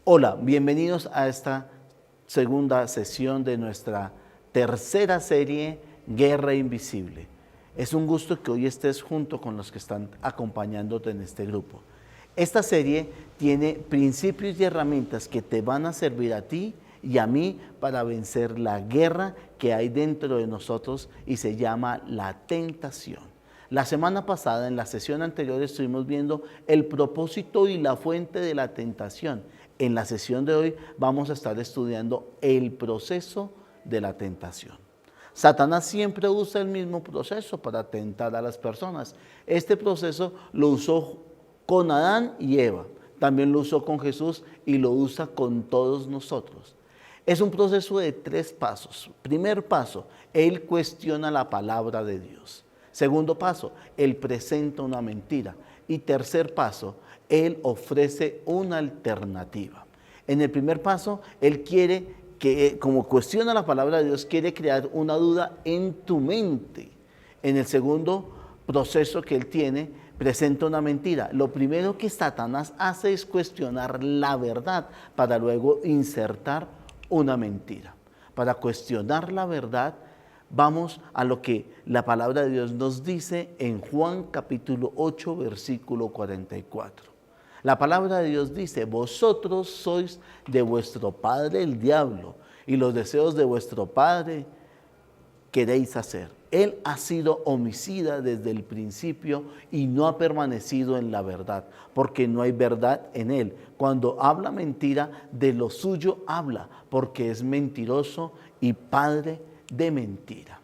Hola, bienvenidos a esta segunda sesión de nuestra tercera serie, Guerra Invisible. Es un gusto que hoy estés junto con los que están acompañándote en este grupo. Esta serie tiene principios y herramientas que te van a servir a ti y a mí para vencer la guerra que hay dentro de nosotros y se llama la tentación. La semana pasada, en la sesión anterior, estuvimos viendo el propósito y la fuente de la tentación. En la sesión de hoy vamos a estar estudiando el proceso de la tentación. Satanás siempre usa el mismo proceso para tentar a las personas. Este proceso lo usó con Adán y Eva, también lo usó con Jesús y lo usa con todos nosotros. Es un proceso de 3 pasos. Primer paso, él cuestiona la palabra de Dios. Segundo paso, él presenta una mentira. Y tercer paso, él ofrece una alternativa. En el primer paso, él quiere que, como cuestiona la palabra de Dios, quiere crear una duda en tu mente. En el segundo proceso que él tiene, presenta una mentira. Lo primero que Satanás hace es cuestionar la verdad para luego insertar una mentira. Para cuestionar la verdad, vamos a lo que la palabra de Dios nos dice en Juan capítulo 8, versículo 44. La palabra de Dios dice: vosotros sois de vuestro padre el diablo, y los deseos de vuestro padre queréis hacer. Él ha sido homicida desde el principio y no ha permanecido en la verdad, porque no hay verdad en él. Cuando habla mentira, de lo suyo habla, porque es mentiroso y padre de mentira.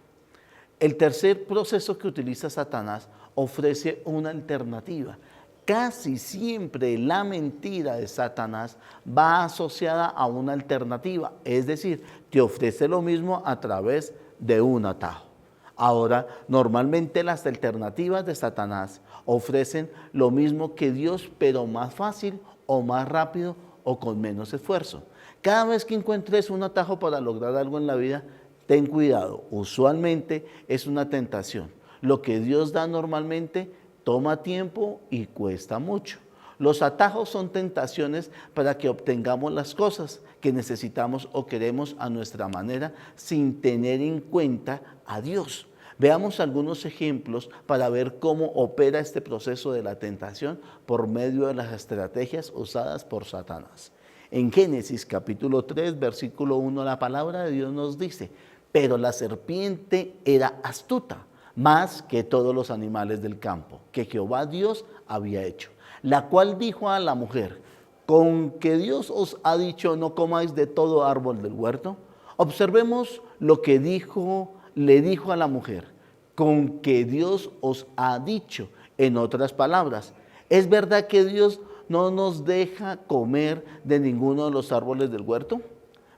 El tercer proceso que utiliza Satanás ofrece una alternativa. Casi siempre la mentira de Satanás va asociada a una alternativa, es decir, te ofrece lo mismo a través de un atajo. Ahora, normalmente las alternativas de Satanás ofrecen lo mismo que Dios, pero más fácil o más rápido o con menos esfuerzo. Cada vez que encuentres un atajo para lograr algo en la vida, ten cuidado, usualmente es una tentación. Lo que Dios da normalmente toma tiempo y cuesta mucho. Los atajos son tentaciones para que obtengamos las cosas que necesitamos o queremos a nuestra manera sin tener en cuenta a Dios. Veamos algunos ejemplos para ver cómo opera este proceso de la tentación por medio de las estrategias usadas por Satanás. En Génesis capítulo 3, versículo 1, la palabra de Dios nos dice: pero la serpiente era astuta, más que todos los animales del campo, que Jehová Dios había hecho, la cual dijo a la mujer: ¿con que Dios os ha dicho no comáis de todo árbol del huerto? Observemos lo que le dijo a la mujer: con que Dios os ha dicho. En otras palabras, ¿es verdad que Dios no nos deja comer de ninguno de los árboles del huerto?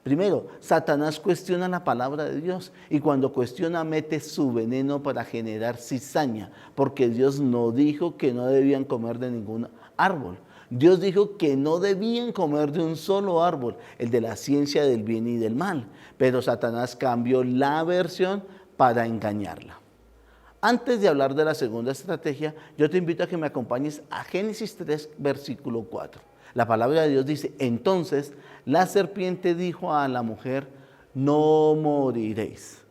Primero, Satanás cuestiona la palabra de Dios y cuando cuestiona mete su veneno para generar cizaña, porque Dios no dijo que no debían comer de ningún árbol. Dios dijo que no debían comer de un solo árbol, el de la ciencia del bien y del mal, pero Satanás cambió la versión para engañarla. Antes de hablar de la segunda estrategia, yo te invito a que me acompañes a Génesis 3, versículo 4. La palabra de Dios dice: entonces la serpiente dijo a la mujer: no moriréis.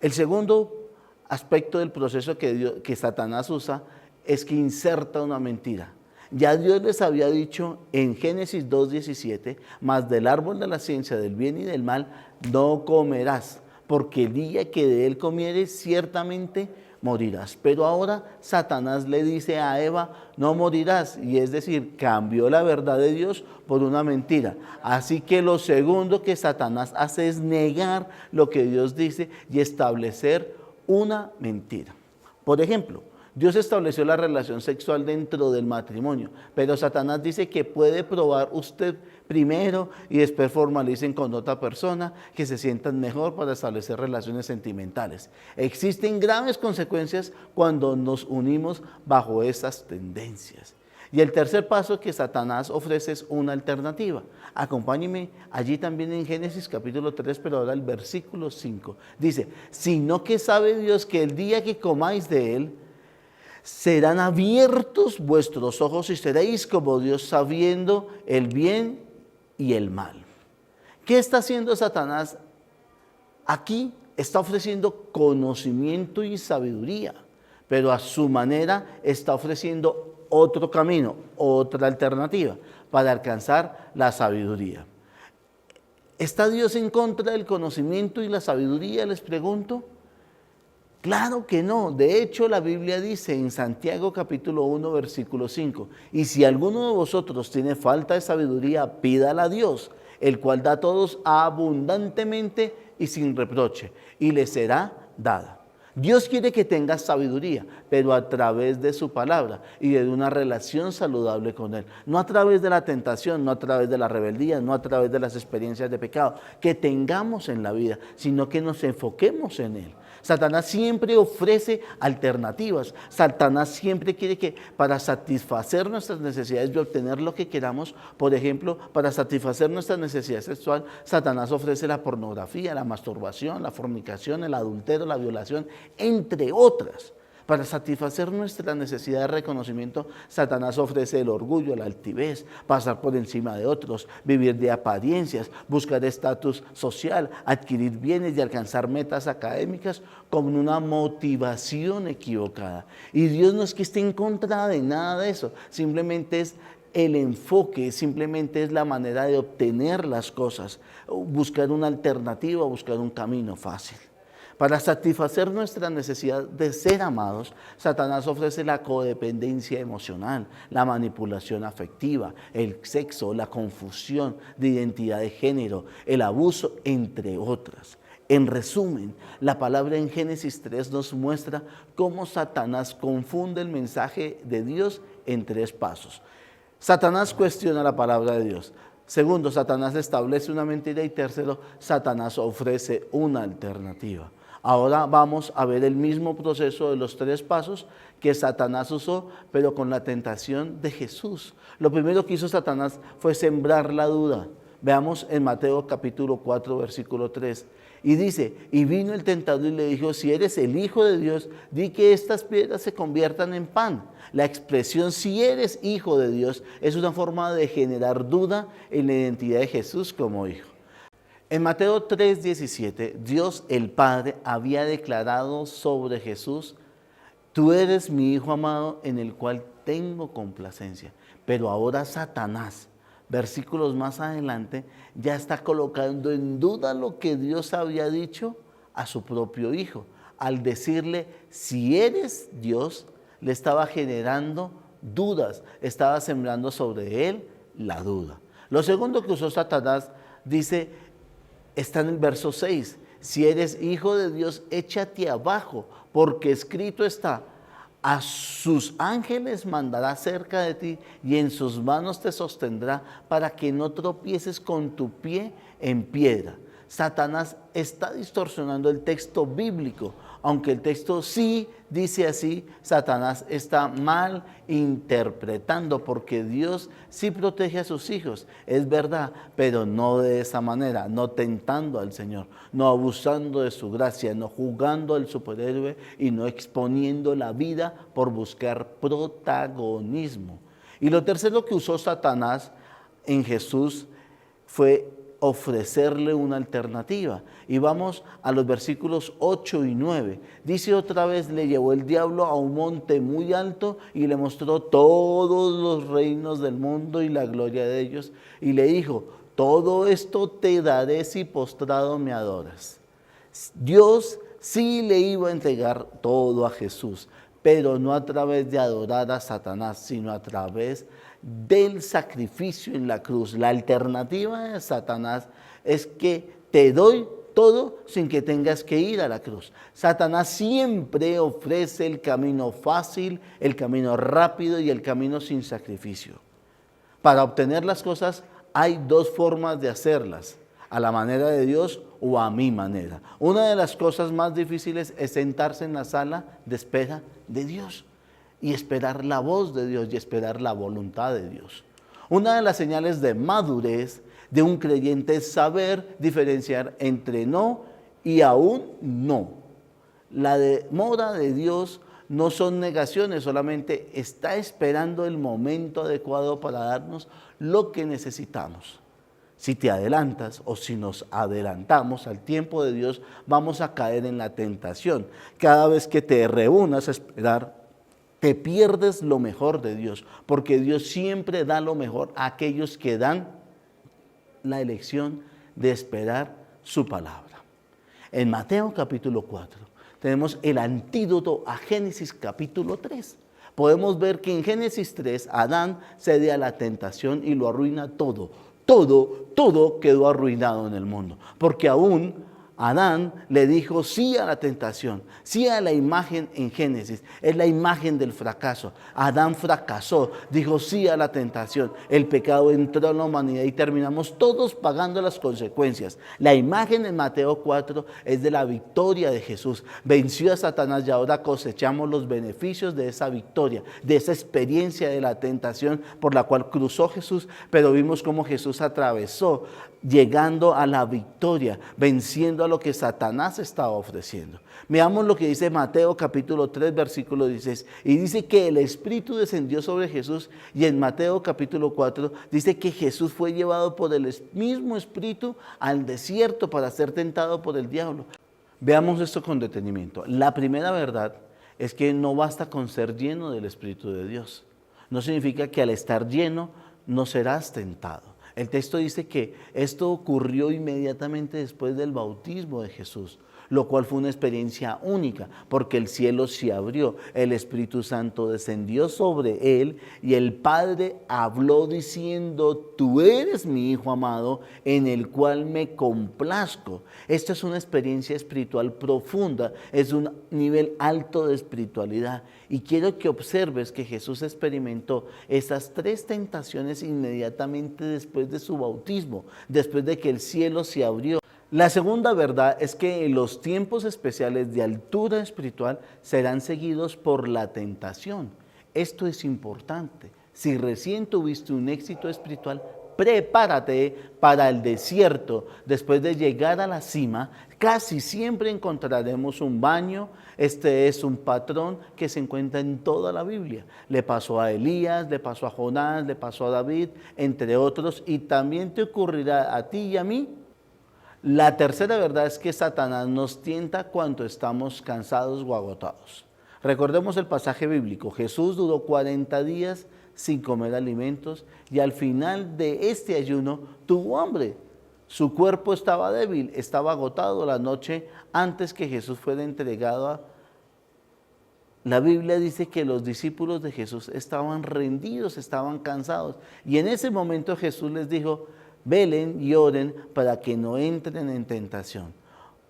El segundo aspecto del proceso que Satanás usa es que inserta una mentira. Ya Dios les había dicho en Génesis 2:17: mas del árbol de la ciencia del bien y del mal no comerás, porque el día que de él comieres ciertamente morirás. Pero ahora Satanás le dice a Eva: no morirás, y es decir, cambió la verdad de Dios por una mentira. Así que lo segundo que Satanás hace es negar lo que Dios dice y establecer una mentira. Por ejemplo, Dios estableció la relación sexual dentro del matrimonio, pero Satanás dice que puede probar usted primero y después formalicen con otra persona, que se sientan mejor para establecer relaciones sentimentales. Existen graves consecuencias cuando nos unimos bajo esas tendencias. Y el tercer paso que Satanás ofrece es una alternativa. Acompáñeme allí también en Génesis capítulo 3, pero ahora el versículo 5. Dice: sino que sabe Dios que el día que comáis de él, serán abiertos vuestros ojos y seréis como Dios, sabiendo el bien y el mal. ¿Qué está haciendo Satanás? Aquí está ofreciendo conocimiento y sabiduría, pero a su manera está ofreciendo otro camino, otra alternativa para alcanzar la sabiduría. ¿Está Dios en contra del conocimiento y la sabiduría? Les pregunto. Claro que no. De hecho, la Biblia dice en Santiago capítulo 1, versículo 5, y si alguno de vosotros tiene falta de sabiduría, pídala a Dios, el cual da a todos abundantemente y sin reproche, y le será dada. Dios quiere que tengas sabiduría, pero a través de su palabra y de una relación saludable con Él. No a través de la tentación, no a través de la rebeldía, no a través de las experiencias de pecado que tengamos en la vida, sino que nos enfoquemos en Él. Satanás siempre ofrece alternativas. Satanás siempre quiere que para satisfacer nuestras necesidades de obtener lo que queramos, por ejemplo, para satisfacer nuestra necesidad sexual, Satanás ofrece la pornografía, la masturbación, la fornicación, el adulterio, la violación, entre otras. Para satisfacer nuestra necesidad de reconocimiento, Satanás ofrece el orgullo, la altivez, pasar por encima de otros, vivir de apariencias, buscar estatus social, adquirir bienes y alcanzar metas académicas con una motivación equivocada. Y Dios no es que esté en contra de nada de eso, simplemente es el enfoque, simplemente es la manera de obtener las cosas, buscar una alternativa, buscar un camino fácil. Para satisfacer nuestra necesidad de ser amados, Satanás ofrece la codependencia emocional, la manipulación afectiva, el sexo, la confusión de identidad de género, el abuso, entre otras. En resumen, la palabra en Génesis 3 nos muestra cómo Satanás confunde el mensaje de Dios en 3 pasos. Satanás cuestiona la palabra de Dios. Segundo, Satanás establece una mentira. Y tercero, Satanás ofrece una alternativa. Ahora vamos a ver el mismo proceso de los 3 pasos que Satanás usó, pero con la tentación de Jesús. Lo primero que hizo Satanás fue sembrar la duda. Veamos en Mateo capítulo 4, versículo 3. Y dice, y vino el tentador y le dijo, si eres el Hijo de Dios, di que estas piedras se conviertan en pan. La expresión si eres Hijo de Dios es una forma de generar duda en la identidad de Jesús como Hijo. En Mateo 3:17, Dios el Padre había declarado sobre Jesús, tú eres mi Hijo amado en el cual tengo complacencia. Pero ahora Satanás, versículos más adelante, ya está colocando en duda lo que Dios había dicho a su propio Hijo. Al decirle, si eres Dios, le estaba generando dudas, estaba sembrando sobre él la duda. Lo segundo que usó Satanás, dice, está en el verso 6, si eres Hijo de Dios, échate abajo, porque escrito está, a sus ángeles mandará cerca de ti y en sus manos te sostendrá para que no tropieces con tu pie en piedra. Satanás está distorsionando el texto bíblico. Aunque el texto sí dice así, Satanás está mal interpretando, porque Dios sí protege a sus hijos, es verdad, pero no de esa manera, no tentando al Señor, no abusando de su gracia, no jugando al superhéroe y no exponiendo la vida por buscar protagonismo. Y lo tercero que usó Satanás en Jesús fue ofrecerle una alternativa. Y vamos a los versículos 8 y 9. Dice otra vez, le llevó el diablo a un monte muy alto y le mostró todos los reinos del mundo y la gloria de ellos. Y le dijo, todo esto te daré si postrado me adoras. Dios sí le iba a entregar todo a Jesús, pero no a través de adorar a Satanás, sino a través del sacrificio en la cruz. La alternativa de Satanás es que te doy todo sin que tengas que ir a la cruz. Satanás siempre ofrece el camino fácil, el camino rápido y el camino sin sacrificio. Para obtener las cosas hay 2 formas de hacerlas, a la manera de Dios o a mi manera. Una de las cosas más difíciles es sentarse en la sala de espera de Dios y esperar la voz de Dios y esperar la voluntad de Dios. Una de las señales de madurez de un creyente es saber diferenciar entre no y aún no. La demora de Dios no son negaciones, solamente está esperando el momento adecuado para darnos lo que necesitamos. Si te adelantas o si nos adelantamos al tiempo de Dios, vamos a caer en la tentación. Cada vez que te reúnas a esperar, te pierdes lo mejor de Dios, porque Dios siempre da lo mejor a aquellos que dan la elección de esperar su palabra. En Mateo capítulo 4 tenemos el antídoto a Génesis capítulo 3. Podemos ver que en Génesis 3 Adán cede a la tentación y lo arruina todo. Todo quedó arruinado en el mundo, porque aún Adán le dijo sí a la tentación, sí a la imagen en Génesis, es la imagen del fracaso. Adán fracasó, dijo sí a la tentación, el pecado entró en la humanidad y terminamos todos pagando las consecuencias. La imagen en Mateo 4 es de la victoria de Jesús, venció a Satanás y ahora cosechamos los beneficios de esa victoria, de esa experiencia de la tentación por la cual cruzó Jesús, pero vimos cómo Jesús atravesó, llegando a la victoria, venciendo a lo que Satanás estaba ofreciendo. Veamos lo que dice Mateo capítulo 3 versículo 16, y dice que el Espíritu descendió sobre Jesús, y en Mateo capítulo 4 dice que Jesús fue llevado por el mismo Espíritu al desierto para ser tentado por el diablo. Veamos esto con detenimiento. La primera verdad es que no basta con ser lleno del Espíritu de Dios. No significa que al estar lleno no serás tentado. El texto dice que esto ocurrió inmediatamente después del bautismo de Jesús, lo cual fue una experiencia única, porque el cielo se abrió, el Espíritu Santo descendió sobre él y el Padre habló diciendo: tú eres mi Hijo amado, en el cual me complazco. Esta es una experiencia espiritual profunda, es un nivel alto de espiritualidad. Y quiero que observes que Jesús experimentó esas tres tentaciones inmediatamente después de su bautismo, después de que el cielo se abrió. La segunda verdad es que los tiempos especiales de altura espiritual serán seguidos por la tentación. Esto es importante. Si recién tuviste un éxito espiritual, prepárate para el desierto. Después de llegar a la cima, casi siempre encontraremos un baño. Este es un patrón que se encuentra en toda la Biblia. Le pasó a Elías, le pasó a Jonás, le pasó a David, entre otros, y también te ocurrirá a ti y a mí. La tercera verdad es que Satanás nos tienta cuando estamos cansados o agotados. Recordemos el pasaje bíblico. Jesús duró 40 días sin comer alimentos y al final de este ayuno tuvo hambre. Su cuerpo estaba débil, estaba agotado la noche antes que Jesús fuera entregado. La Biblia dice que los discípulos de Jesús estaban rendidos, estaban cansados. Y en ese momento Jesús les dijo: velen y oren para que no entren en tentación.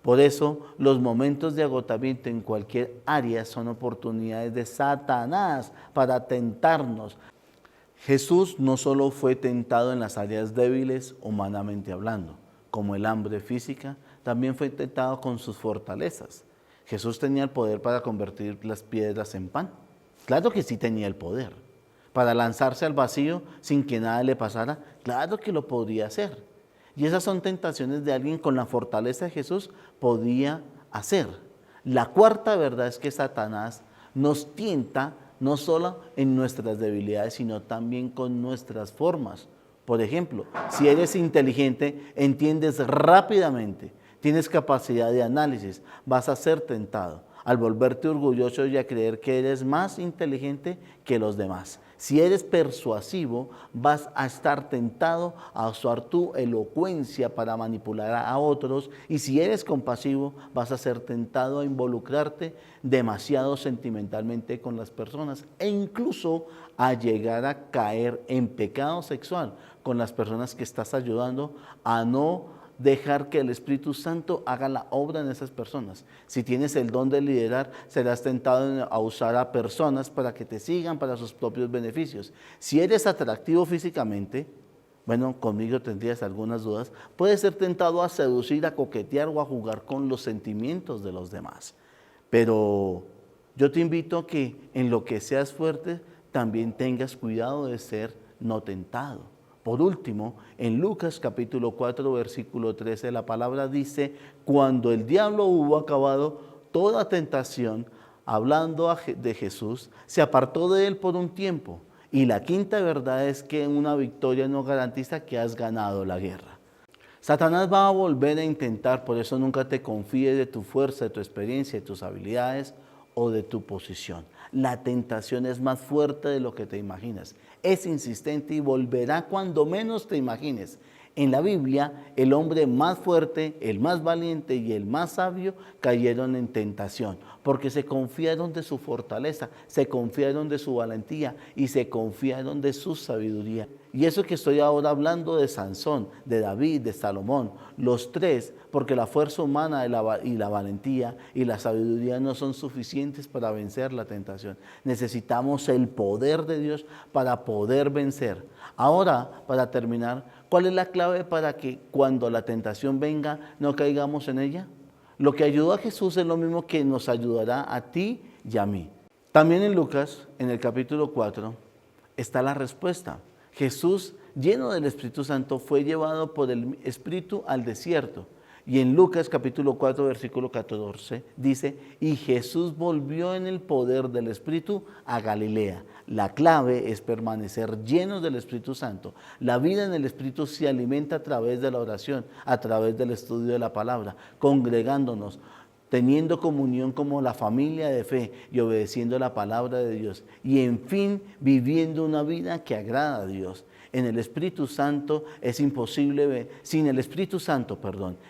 Por eso los momentos de agotamiento en cualquier área son oportunidades de Satanás para tentarnos. Jesús no solo fue tentado en las áreas débiles humanamente hablando, como el hambre física, también fue tentado con sus fortalezas. Jesús tenía el poder para convertir las piedras en pan. Claro que sí tenía el poder. Para lanzarse al vacío sin que nada le pasara, claro que lo podía hacer. Y esas son tentaciones de alguien con la fortaleza de Jesús podía hacer. La cuarta verdad es que Satanás nos tienta no solo en nuestras debilidades, sino también con nuestras formas. Por ejemplo, si eres inteligente, entiendes rápidamente, tienes capacidad de análisis, vas a ser tentado al volverte orgulloso y a creer que eres más inteligente que los demás. Si eres persuasivo, vas a estar tentado a usar tu elocuencia para manipular a otros. Y si eres compasivo, vas a ser tentado a involucrarte demasiado sentimentalmente con las personas e incluso a llegar a caer en pecado sexual con las personas que estás ayudando a no dejar que el Espíritu Santo haga la obra en esas personas. Si tienes el don de liderar, serás tentado a usar a personas para que te sigan para sus propios beneficios. Si eres atractivo físicamente, bueno, conmigo tendrías algunas dudas, puedes ser tentado a seducir, a coquetear o a jugar con los sentimientos de los demás. Pero yo te invito a que en lo que seas fuerte, también tengas cuidado de ser no tentado. Por último, en Lucas capítulo 4, versículo 13, la palabra dice: cuando el diablo hubo acabado toda tentación, hablando de Jesús, se apartó de él por un tiempo. Y la quinta verdad es que una victoria no garantiza que has ganado la guerra. Satanás va a volver a intentar, por eso nunca te confíes de tu fuerza, de tu experiencia, de tus habilidades o de tu posición. La tentación es más fuerte de lo que te imaginas. Es insistente y volverá cuando menos te imagines. En la Biblia, el hombre más fuerte, el más valiente y el más sabio cayeron en tentación, porque se confiaron de su fortaleza, se confiaron de su valentía y se confiaron de su sabiduría. Y eso que estoy ahora hablando de Sansón, de David, de Salomón, los tres, porque la fuerza humana y la valentía y la sabiduría no son suficientes para vencer la tentación. Necesitamos el poder de Dios para poder vencer. Ahora, para terminar, ¿cuál es la clave para que cuando la tentación venga no caigamos en ella? Lo que ayudó a Jesús es lo mismo que nos ayudará a ti y a mí. También en Lucas, en el capítulo 4, está la respuesta. Jesús, lleno del Espíritu Santo, fue llevado por el Espíritu al desierto. Y en Lucas capítulo 4, versículo 14, dice, y Jesús volvió en el poder del Espíritu a Galilea. La clave es permanecer llenos del Espíritu Santo. La vida en el Espíritu se alimenta a través de la oración, a través del estudio de la palabra, congregándonos, teniendo comunión como la familia de fe y obedeciendo la palabra de Dios. Y en fin, viviendo una vida que agrada a Dios. En el Espíritu Santo es imposible, sin el Espíritu Santo,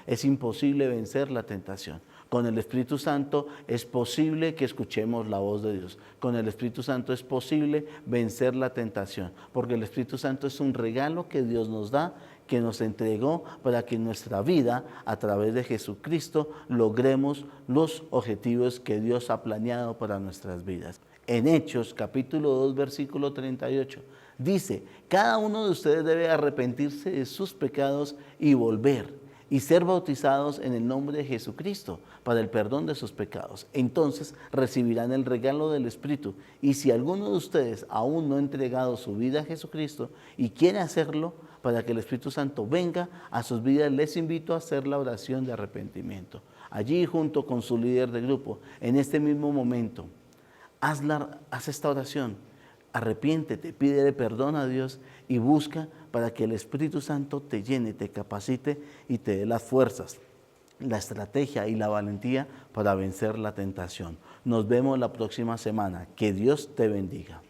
es imposible vencer la tentación. Con el Espíritu Santo es posible que escuchemos la voz de Dios. Con el Espíritu Santo es posible vencer la tentación, porque el Espíritu Santo es un regalo que Dios nos da, que nos entregó para que en nuestra vida, a través de Jesucristo, logremos los objetivos que Dios ha planeado para nuestras vidas. En Hechos, capítulo 2, versículo 38, dice, cada uno de ustedes debe arrepentirse de sus pecados y volver y ser bautizados en el nombre de Jesucristo para el perdón de sus pecados. Entonces recibirán el regalo del Espíritu. Y si alguno de ustedes aún no ha entregado su vida a Jesucristo y quiere hacerlo, para que el Espíritu Santo venga a sus vidas, les invito a hacer la oración de arrepentimiento. Allí junto con su líder de grupo, en este mismo momento, haz esta oración. Arrepiéntete, pídele perdón a Dios y busca para que el Espíritu Santo te llene, te capacite y te dé las fuerzas, la estrategia y la valentía para vencer la tentación. Nos vemos la próxima semana. Que Dios te bendiga.